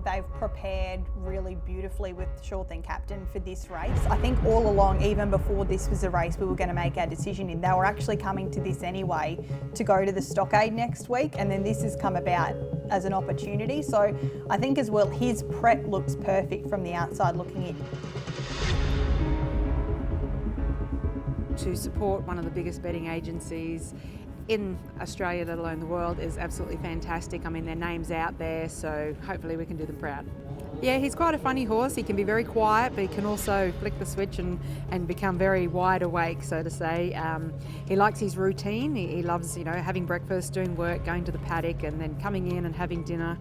they've prepared really beautifully with Sure Thing Captain for this race. I think all along, even before this was a race we were going to make our decision in, they were actually coming to this anyway to go to the Stockade next week, and then this has come about as an opportunity. So I think as well, his prep looks perfect from the outside looking in. To support one of the biggest betting agencies in Australia, let alone the world, is absolutely fantastic. I mean, their name's out there, so hopefully we can do them proud. Yeah, he's quite a funny horse. He can be very quiet, but he can also flick the switch and become very wide awake, so to say. He likes his routine. He loves, having breakfast, doing work, going to the paddock, and then coming in and having dinner.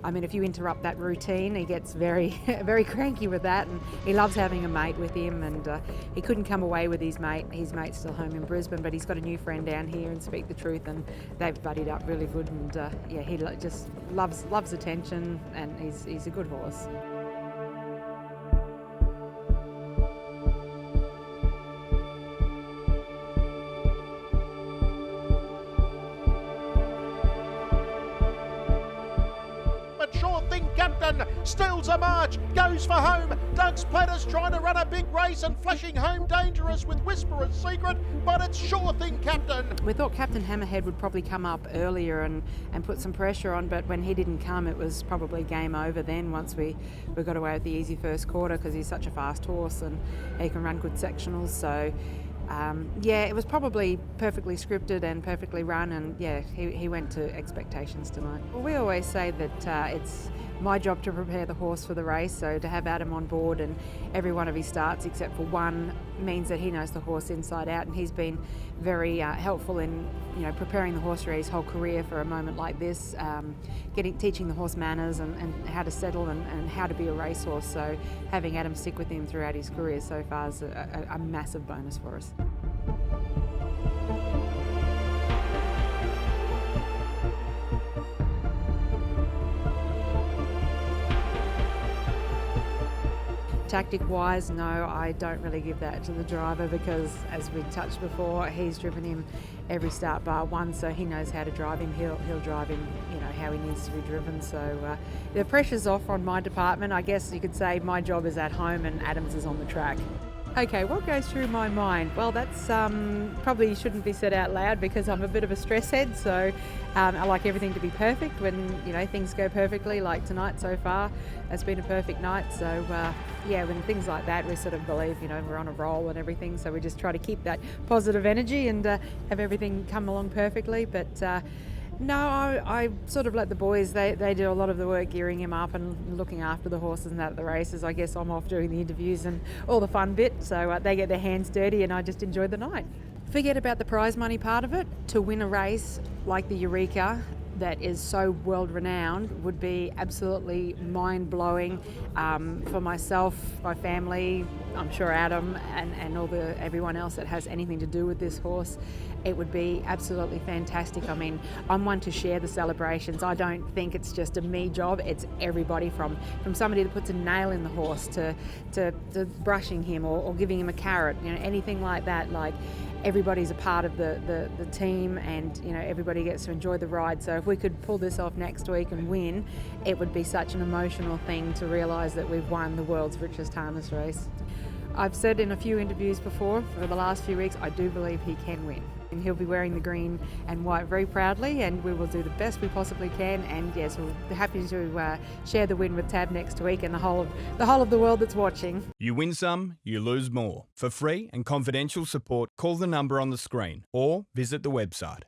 I mean, if you interrupt that routine, he gets very, very cranky with that, and he loves having a mate with him, and he couldn't come away with his mate. His mate's still home in Brisbane, but he's got a new friend down here in Speak the Truth, and they've buddied up really good, and he just loves attention, and he's a good horse. Sure Thing Captain steals a march, goes for home. Doug's Platters trying to run a big race and flashing home dangerous with Whisperer's Secret, but it's Sure Thing Captain. We thought Captain Hammerhead would probably come up earlier and put some pressure on, but when he didn't come, it was probably game over then once we got away with the easy first quarter, because he's such a fast horse and he can run good sectionals. So it was probably perfectly scripted and perfectly run, and he went to expectations tonight. Well, we always say that it's my job to prepare the horse for the race, so to have Adam on board and every one of his starts except for one means that he knows the horse inside out, and he's been very helpful in preparing the horse for his whole career for a moment like this, teaching the horse manners and how to settle and how to be a racehorse. So having Adam stick with him throughout his career so far is a massive bonus for us. Tactic-wise, no, I don't really give that to the driver, because, as we touched before, he's driven him every start bar one, so he knows how to drive him. He'll drive him, how he needs to be driven. So the pressure's off on my department. I guess you could say my job is at home and Adam's is on the track. Okay, what goes through my mind? Well, that's probably shouldn't be said out loud, because I'm a bit of a stress head, so I like everything to be perfect. When things go perfectly, like tonight so far, it's been a perfect night. So when things like that, we sort of believe we're on a roll and everything, so we just try to keep that positive energy and have everything come along perfectly. But no, I sort of let the boys, they do a lot of the work gearing him up and looking after the horses and that at the races. I guess I'm off doing the interviews and all the fun bit, so they get their hands dirty and I just enjoy the night. Forget about the prize money part of it. To win a race like the Eureka that is so world renowned would be absolutely mind-blowing for myself, my family, I'm sure Adam and everyone else that has anything to do with this horse. It would be absolutely fantastic. I mean, I'm one to share the celebrations. I don't think it's just a me job. It's everybody from somebody that puts a nail in the horse to brushing him or giving him a carrot, anything like that. Like, everybody's a part of the team, and everybody gets to enjoy the ride. So if we could pull this off next week and win, it would be such an emotional thing to realise that we've won the world's richest harness race. I've said in a few interviews before, for the last few weeks, I do believe he can win. And he'll be wearing the green and white very proudly, and we will do the best we possibly can. And yes, we'll be happy to share the win with TAB next week and the whole of the world that's watching. You win some, you lose more. For free and confidential support, call the number on the screen or visit the website.